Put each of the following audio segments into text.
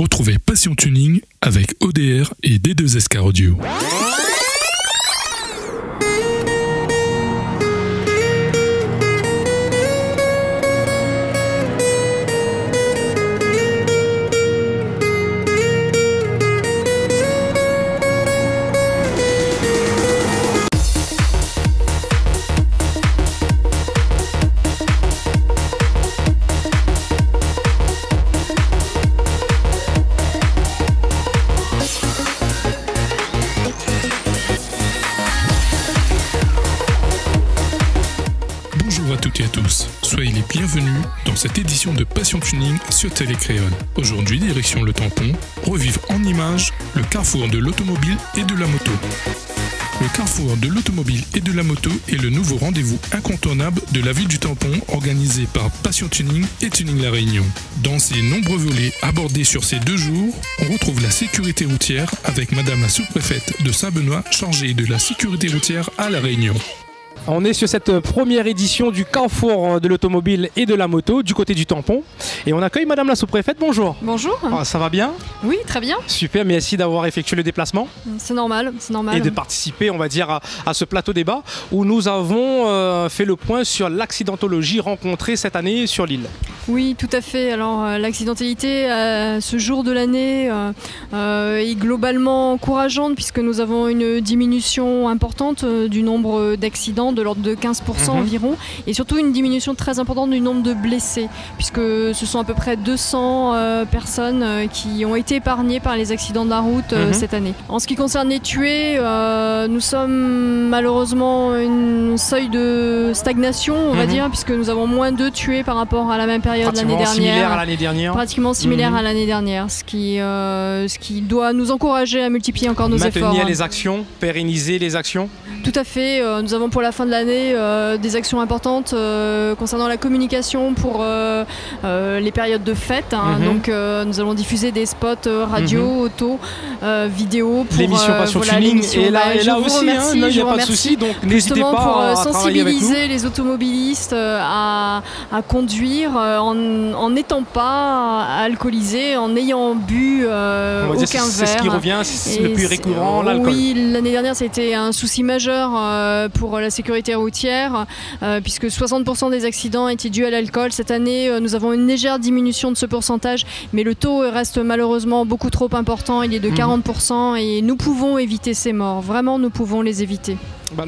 Retrouvez Passion Tuning avec ODR et D2SK Audio. Bonjour à toutes et à tous, soyez les bienvenus dans cette édition de Passion Tuning sur Télécréole. Aujourd'hui, direction le Tampon, revivre en images le carrefour de l'automobile et de la moto. Le carrefour de l'automobile et de la moto est le nouveau rendez-vous incontournable de la ville du Tampon organisé par Passion Tuning et Tuning La Réunion. Dans ces nombreux volets abordés sur ces 2 jours, on retrouve la sécurité routière avec Madame la sous-préfète de Saint-Benoît chargée de la sécurité routière à La Réunion. On est sur cette première édition du carrefour de l'automobile et de la moto du côté du Tampon. Et on accueille Madame la sous-préfète, bonjour. Bonjour. Ça va bien? Oui, très bien. Super, merci d'avoir effectué le déplacement. C'est normal, c'est normal. Et de participer, on va dire, à ce plateau débat où nous avons fait le point sur l'accidentologie rencontrée cette année sur l'île. Oui, tout à fait. Alors, l'accidentalité à ce jour de l'année est globalement encourageante puisque nous avons une diminution importante du nombre d'accidents de l'ordre de 15% environ, et surtout une diminution très importante du nombre de blessés, puisque ce sont à peu près 200 personnes qui ont été épargnées par les accidents de la route cette année. En ce qui concerne les tués, nous sommes malheureusement un seuil de stagnation, on va dire, puisque nous avons moins de tués par rapport à la même période l'année dernière. Similaire à l'année dernière. Pratiquement similaire à l'année dernière, ce qui doit nous encourager à multiplier encore nos efforts. Maintenir les actions, pérenniser les actions. Tout à fait. Nous avons pour la fin de l'année des actions importantes concernant la communication pour les périodes de fête. Donc nous allons diffuser des spots radio, auto, vidéo pour l'émission Passion Tuning. Et là aussi, il n'y a pas de souci. Donc n'hésitez pas à travailler avec nous. Pour sensibiliser les automobilistes à conduire en n'étant pas alcoolisés, en ayant bu aucun verre. C'est ce qui revient, c'est le plus récurrent, l'alcool. Oui, l'année dernière, ça a été un souci majeur pour la sécurité routière, puisque 60% des accidents étaient dus à l'alcool. Cette année, nous avons une légère diminution de ce pourcentage, mais le taux reste malheureusement beaucoup trop important. Il est de 40% et nous pouvons éviter ces morts. Vraiment, nous pouvons les éviter.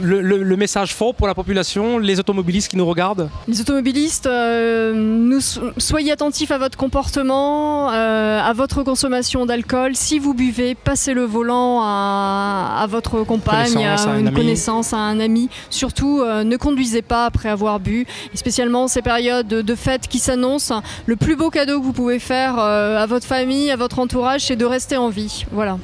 Le message fort pour la population, les automobilistes qui nous regardent? Les automobilistes, soyez attentifs à votre comportement, à votre consommation d'alcool. Si vous buvez, passez le volant à votre compagne, à une connaissance, à un ami. Surtout, ne conduisez pas après avoir bu. Et spécialement ces périodes de fête qui s'annoncent, le plus beau cadeau que vous pouvez faire à votre famille, à votre entourage, c'est de rester en vie. Voilà.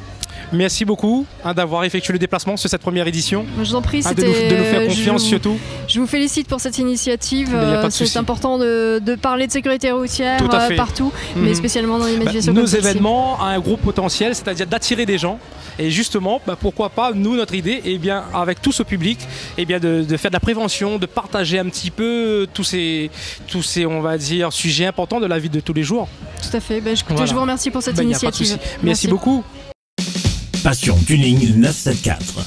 Merci beaucoup d'avoir effectué le déplacement sur cette première édition. Je vous en prie, de nous faire confiance surtout. Je vous félicite pour cette initiative. C'est important de parler de sécurité routière partout, mais spécialement dans les manifestations. Nos événements ont un gros potentiel, c'est-à-dire d'attirer des gens. Et justement, pourquoi pas, nous, notre idée, avec tout ce public, de faire de la prévention, de partager un petit peu tous ces on va dire, sujets importants de la vie de tous les jours. Tout à fait. Écoutez, je vous remercie pour cette initiative. Merci beaucoup. Passion Tuning 974.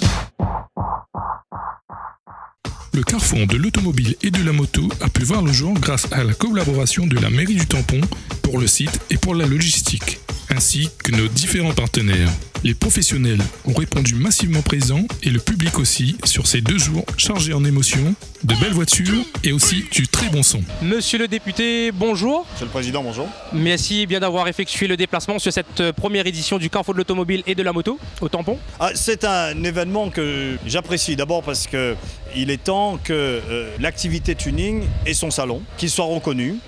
Le carrefour de l'automobile et de la moto a pu voir le jour grâce à la collaboration de la mairie du Tampon pour le site et pour la logistique, ainsi que nos différents partenaires. Les professionnels ont répondu massivement présents et le public aussi sur ces 2 jours chargés en émotions, de belles voitures et aussi du très bon son. Monsieur le député, bonjour. Monsieur le Président, bonjour. Merci bien d'avoir effectué le déplacement sur cette première édition du Carrefour de l'automobile et de la moto au Tampon. C'est un événement que j'apprécie d'abord parce qu'il est temps que l'activité tuning et son salon, qu'ils soient reconnus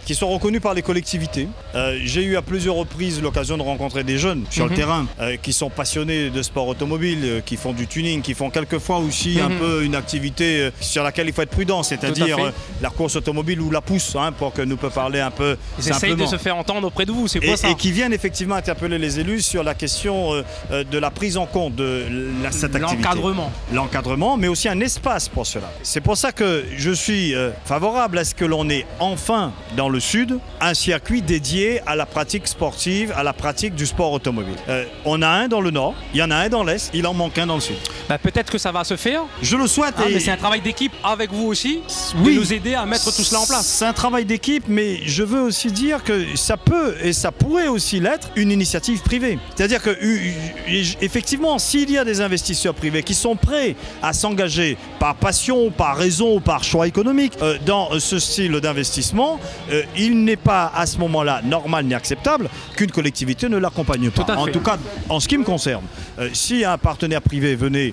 par les collectivités. J'ai eu à plusieurs reprises l'occasion de rencontrer des jeunes sur le terrain qui sont passionnés de sport automobile, qui font du tuning, qui font quelquefois aussi un peu une activité sur laquelle il faut être prudent, c'est-à-dire la course automobile ou la pousse, pour que nous puissions parler un peu simplement. Ils essayent de se faire entendre auprès de vous, c'est quoi ça? Et qui viennent effectivement interpeller les élus sur la question de la prise en compte de cette activité. L'encadrement, mais aussi un espace pour se international. C'est pour ça que je suis favorable à ce que l'on ait enfin dans le sud un circuit dédié à la pratique sportive, à la pratique du sport automobile. On a un dans le nord, il y en a un dans l'est, il en manque un dans le sud. Bah, peut-être que ça va se faire. Je le souhaite. Mais c'est un travail d'équipe avec vous aussi, oui, de nous aider à mettre tout cela en place. C'est un travail d'équipe, mais je veux aussi dire que ça peut et ça pourrait aussi l'être une initiative privée. C'est-à-dire que effectivement, s'il y a des investisseurs privés qui sont prêts à s'engager par passion, par raison ou par choix économique dans ce style d'investissement, il n'est pas à ce moment-là normal ni acceptable qu'une collectivité ne l'accompagne pas. En tout cas, en ce qui me concerne, si un partenaire privé venait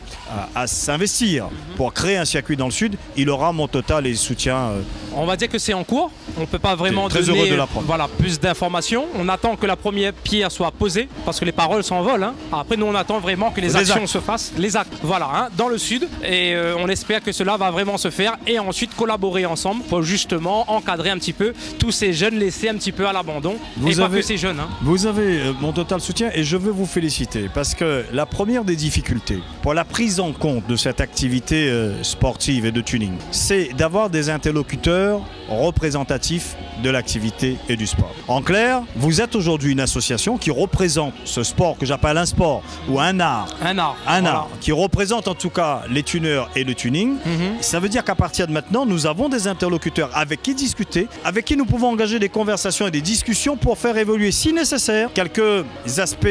à s'investir pour créer un circuit dans le sud, il aura mon total et soutien. On va dire que c'est en cours. On ne peut pas vraiment très donner heureux de l'apprendre. Voilà, plus d'informations. On attend que la première pierre soit posée parce que les paroles s'envolent. Hein. Après, nous, on attend vraiment que les actions se fassent. Les actes, voilà, hein, dans le sud. Et on espère que cela va vraiment se faire et ensuite collaborer ensemble pour justement encadrer un petit peu tous ces jeunes laissés un petit peu à l'abandon. Et pas que ces jeunes. Hein. Vous avez mon total soutien et je veux vous féliciter parce que la première des difficultés pour la prise en compte de cette activité sportive et de tuning, c'est d'avoir des interlocuteurs représentatifs de l'activité et du sport. En clair, vous êtes aujourd'hui une association qui représente ce sport que j'appelle un sport ou un art. Un art qui représente en tout cas les tuneurs et le tuning. Ça veut dire qu'à partir de maintenant, nous avons des interlocuteurs avec qui discuter, avec qui nous pouvons engager des conversations et des discussions pour faire évoluer, si nécessaire, quelques aspects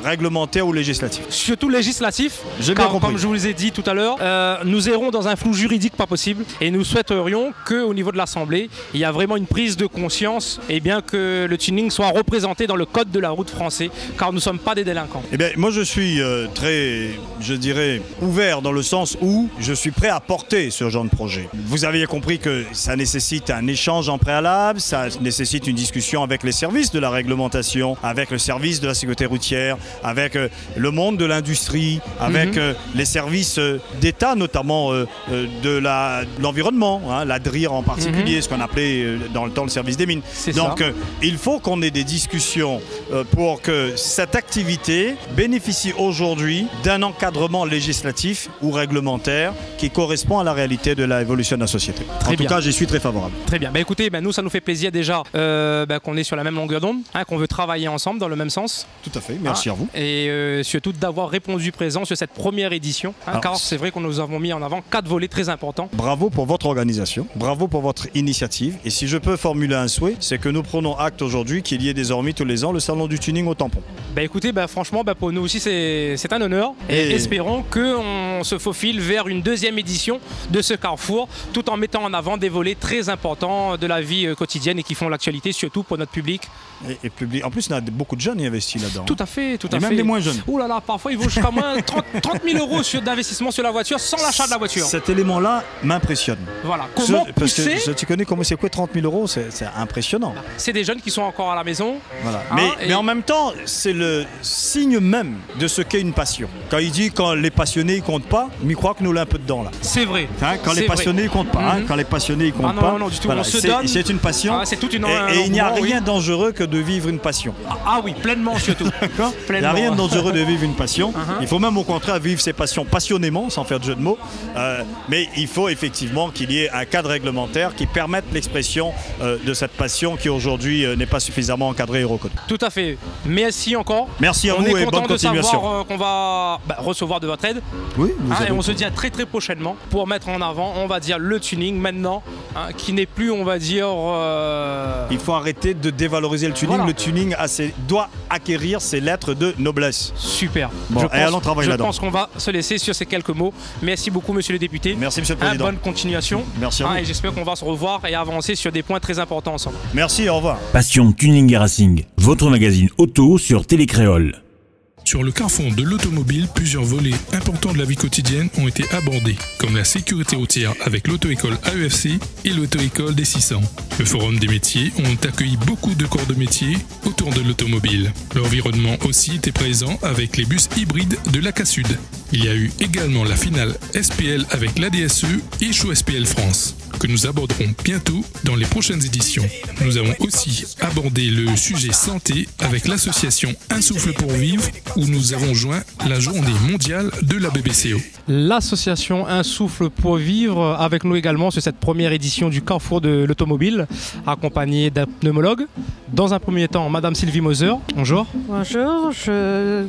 réglementaires ou législatifs. Surtout législatifs, car comme je vous l'ai dit tout à l'heure, nous errons dans un flou juridique pas possible et nous souhaiterions qu'au niveau de l'Assemblée, il y a vraiment une prise de conscience et bien que le tuning soit représenté dans le code de la route français, car nous ne sommes pas des délinquants. Eh bien, moi je suis très, je dirais, ouvert dans le sens où je suis prêt à porter ce genre de projet. Vous aviez compris que ça nécessite un échange en préalable, ça nécessite une discussion avec les services de la réglementation, avec le service de la sécurité routière, avec le monde de l'industrie, avec les services d'État, notamment de l'environnement, hein, la DRIR en particulier, ce qu'on appelait dans le temps le service des mines. Donc il faut qu'on ait des discussions pour que cette activité bénéficie aujourd'hui d'un encadrement législatif ou réglementaire qui correspond à la réalité de l'évolution de la société. En tout cas, j'y suis très favorable. Très bien. Bah, écoutez, nous, ça nous fait plaisir déjà qu'on est sur la même longueur d'onde, hein, qu'on veut travailler ensemble dans le même sens. Tout à fait. Merci à vous. Et surtout d'avoir répondu présent sur cette première édition, hein, car c'est vrai qu'on nous avons mis en avant 4 volets très importants. Bravo pour votre organisation, bravo pour votre initiative. Et si je peux formuler un souhait, c'est que nous prenons acte aujourd'hui qu'il y ait désormais tous les ans le salon du tuning au tampon. Bah écoutez, franchement, pour nous aussi c'est un honneur et espérons qu'on se faufile vers une deuxième édition de ce carrefour tout en mettant en avant des volets très importants de la vie quotidienne et qui font l'actualité surtout pour notre public. Et public. En plus, on a beaucoup de jeunes qui investissent là-dedans. Tout à fait, tout à fait. Et même des moins jeunes. Ouh là là, parfois ils vont jusqu'à moins 30 000 € d'investissement sur la voiture sans l'achat de la voiture. Cet élément-là m'impressionne. Voilà. Comment pousser... Parce que tu connais comment c'est quoi 30 000 €, c'est impressionnant. C'est des jeunes qui sont encore à la maison. Voilà. Mais en même temps, c'est le signe même de ce qu'est une passion. Quand il dit quand les passionnés ils comptent pas, mais il croit que nous l'avons un peu dedans là. C'est vrai. Hein, quand les passionnés ils comptent pas, hein, quand les passionnés ils comptent pas. Non, du tout. Voilà, on se donne. C'est une passion. C'est toute une. Et il n'y a rien de dangereux que de vivre une passion. Ah oui, pleinement surtout. Il n'y a rien de dangereux de vivre une passion. Il faut même au contraire vivre ses passions passionnément, sans faire de jeu de mots. Mais il faut effectivement qu'il y ait un cadre réglementaire qui permette l'expression de cette passion qui aujourd'hui n'est pas suffisamment encadrée et reconnue. Tout à fait. Merci encore. Merci à vous et bonne continuation. On est content de savoir qu'on va recevoir de votre aide. Oui, et on se dit à très très prochainement pour mettre en avant, on va dire, le tuning maintenant, qui n'est plus, on va dire... Il faut arrêter de dévaloriser le tuning. Voilà. Le tuning doit acquérir ses lettres de noblesse. Super. Bon, allons travailler là-dedans. Je pense qu'on va se laisser sur ces quelques mots. Merci beaucoup, monsieur le député. Merci, monsieur le président. Bonne continuation. Merci à vous. Et j'espère qu'on va se revoir et avancer sur des points très importants ensemble. Merci, au revoir. Passion Tuning et Racing, votre magazine auto sur Télécréole. Sur le carrefour de l'automobile, plusieurs volets importants de la vie quotidienne ont été abordés, comme la sécurité routière avec l'auto-école AEFC et l'auto-école des 600. Le forum des métiers ont accueilli beaucoup de corps de métier autour de l'automobile. L'environnement aussi était présent avec les bus hybrides de l'ACA Sud. Il y a eu également la finale SPL avec l'ADSE et Show SPL France. que nous aborderons bientôt dans les prochaines éditions. Nous avons aussi abordé le sujet santé avec l'association Un souffle pour vivre où nous avons joint la journée mondiale de la BBCO. L'association Un souffle pour vivre avec nous également sur cette première édition du Carrefour de l'automobile, accompagnée d'un pneumologue. Dans un premier temps, Madame Sylvie Moser. Bonjour. Bonjour,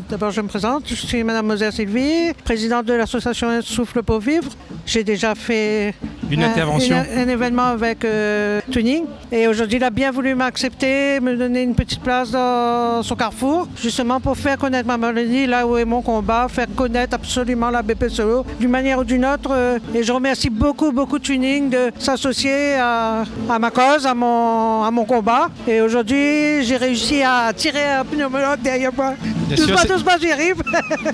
d'abord je me présente, je suis Madame Moser Sylvie, présidente de l'association Un souffle pour vivre. J'ai déjà fait un événement avec Tuning et aujourd'hui il a bien voulu m'accepter, me donner une petite place dans son carrefour, justement pour faire connaître ma maladie, là où est mon combat, faire connaître absolument la BPCO d'une manière ou d'une autre. Et je remercie beaucoup Tuning de s'associer à ma cause, à mon combat. Et aujourd'hui j'ai réussi à tirer un pneumologue derrière moi. Doucement, j'y arrive.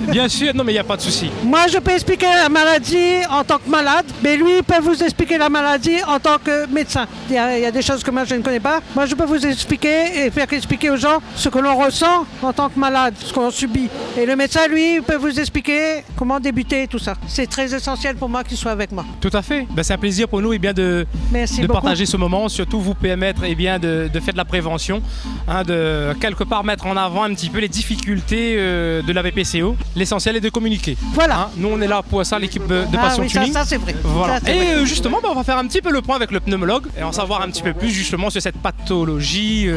Bien sûr, non mais il n'y a pas de souci. Moi je peux expliquer la maladie en tant que malade, mais lui il peut vous expliquer la maladie en tant que médecin. Il y a des choses que moi je ne connais pas. Moi je peux vous expliquer et faire expliquer aux gens ce que l'on ressent en tant que malade, ce qu'on subit. Et le médecin lui peut vous expliquer comment débuter tout ça. C'est très essentiel pour moi qu'il soit avec moi. Tout à fait. Ben, c'est un plaisir pour nous de partager ce moment, surtout vous permettre de faire de la prévention, de quelque part mettre en avant un petit peu les difficultés de la BPCO. L'essentiel est de communiquer. Voilà. Nous on est là pour ça, l'équipe de Passion Tuning. Ça c'est vrai. Voilà. Ça, c'est vrai. Justement, on va faire un petit peu le point avec le pneumologue et en savoir un petit peu plus justement sur cette pathologie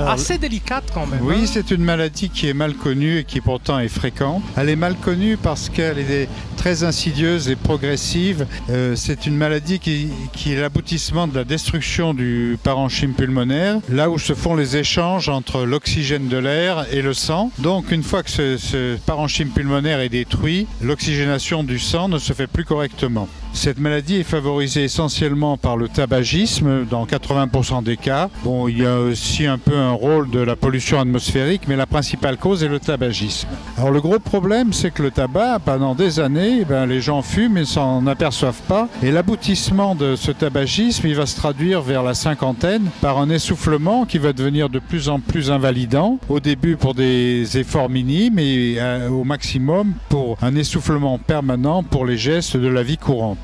assez délicate quand même. Oui, c'est une maladie qui est mal connue et qui pourtant est fréquente. Elle est mal connue parce qu'elle est très insidieuse et progressive. C'est une maladie qui est l'aboutissement de la destruction du parenchyme pulmonaire, là où se font les échanges entre l'oxygène de l'air et le sang. Donc une fois que ce parenchyme pulmonaire est détruit, l'oxygénation du sang ne se fait plus correctement. Cette maladie est favorisée essentiellement par le tabagisme dans 80% des cas. Bon, il y a aussi un peu un rôle de la pollution atmosphérique, mais la principale cause est le tabagisme. Alors le gros problème, c'est que le tabac, pendant des années, les gens fument et s'en aperçoivent pas. Et l'aboutissement de ce tabagisme, il va se traduire vers la cinquantaine par un essoufflement qui va devenir de plus en plus invalidant. Au début pour des efforts minimes et au maximum pour un essoufflement permanent pour les gestes de la vie courante.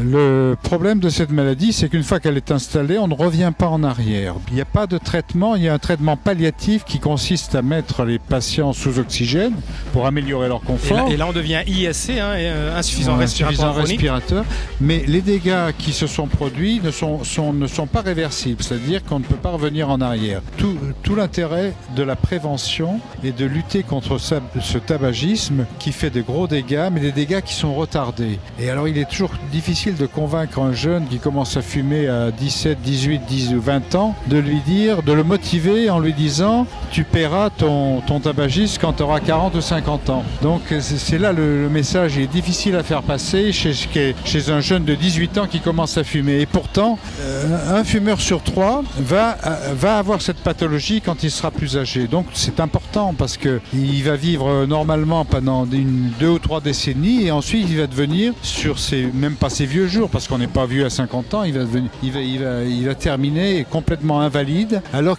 Le problème de cette maladie, c'est qu'une fois qu'elle est installée, on ne revient pas en arrière. Il n'y a pas de traitement, il y a un traitement palliatif qui consiste à mettre les patients sous oxygène pour améliorer leur confort. Et là on devient ISC, insuffisant respirateur. Mais les dégâts qui se sont produits ne sont pas réversibles, c'est-à-dire qu'on ne peut pas revenir en arrière. Tout l'intérêt de la prévention est de lutter contre ce tabagisme qui fait de gros dégâts, mais des dégâts qui sont retardés. Et alors il est toujours difficile de convaincre un jeune qui commence à fumer à 17, 18, 10 ou 20 ans, de le motiver en lui disant tu paieras ton tabagisme quand tu auras 40 ou 50 ans. Donc c'est là le message est difficile à faire passer chez un jeune de 18 ans qui commence à fumer. Et pourtant, un fumeur sur 3 va avoir cette pathologie quand il sera plus âgé. Donc c'est important parce qu'il va vivre normalement pendant 2 ou 3 décennies et ensuite il va devenir même pas ses vieux jours, parce qu'on n'est pas vieux à 50 ans, il va terminer complètement invalide, alors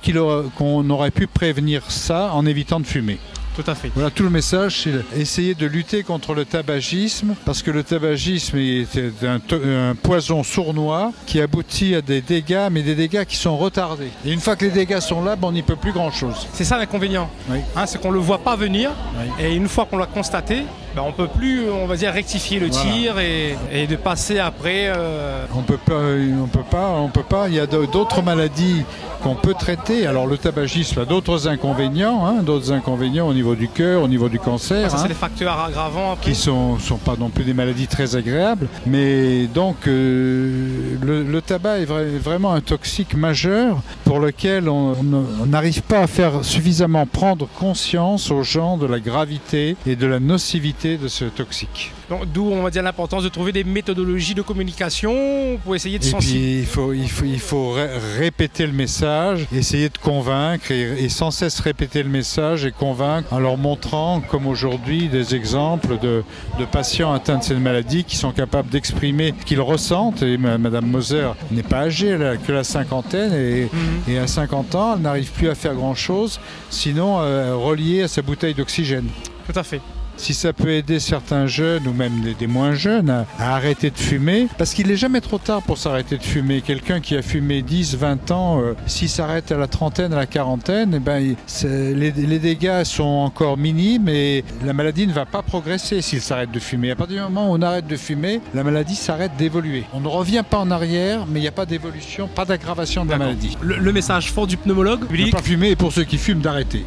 qu'on aurait pu prévenir ça en évitant de fumer. Tout à fait. Voilà, tout le message, c'est essayer de lutter contre le tabagisme, parce que le tabagisme est un poison sournois qui aboutit à des dégâts, mais des dégâts qui sont retardés. Et une fois que les dégâts sont là, on n'y peut plus grand-chose. C'est ça l'inconvénient, oui. C'est qu'on ne le voit pas venir, oui. Et une fois qu'on l'a constaté, on ne peut plus, rectifier le tir et de passer après. On peut pas. Il y a d'autres maladies qu'on peut traiter. Alors le tabagisme a d'autres inconvénients au niveau du cœur, au niveau du cancer. Ça, c'est des facteurs aggravants après. Qui sont pas non plus des maladies très agréables. Mais donc le tabac est vraiment un toxique majeur pour lequel on n'arrive pas à faire suffisamment prendre conscience aux gens de la gravité et de la nocivité de ce toxique. D'où on va dire l'importance de trouver des méthodologies de communication pour essayer de sensibiliser. Et puis il faut répéter le message, essayer de convaincre et sans cesse répéter le message et convaincre en leur montrant, comme aujourd'hui, des exemples de patients atteints de cette maladie qui sont capables d'exprimer ce qu'ils ressentent. Et Madame Moser n'est pas âgée, elle a que la cinquantaine et à 50 ans, elle n'arrive plus à faire grand-chose, sinon reliée à sa bouteille d'oxygène. Tout à fait. si ça peut aider certains jeunes ou même des moins jeunes à arrêter de fumer, parce qu'il n'est jamais trop tard pour s'arrêter de fumer. Quelqu'un qui a fumé 10, 20 ans, s'il s'arrête à la trentaine, à la quarantaine, les dégâts sont encore minimes et la maladie ne va pas progresser s'il s'arrête de fumer. À partir du moment où on arrête de fumer, la maladie s'arrête d'évoluer. On ne revient pas en arrière, mais il n'y a pas d'évolution, pas d'aggravation de la maladie. Le message fort du pneumologue, ne pas fumer et pour ceux qui fument d'arrêter.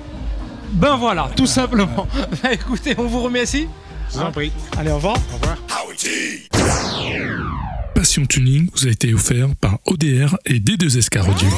Ben voilà, tout simplement. Écoutez, on vous remercie. Je vous en prie. Allez, au revoir. Au revoir. Passion Tuning vous a été offert par ODR et D2SK Radio.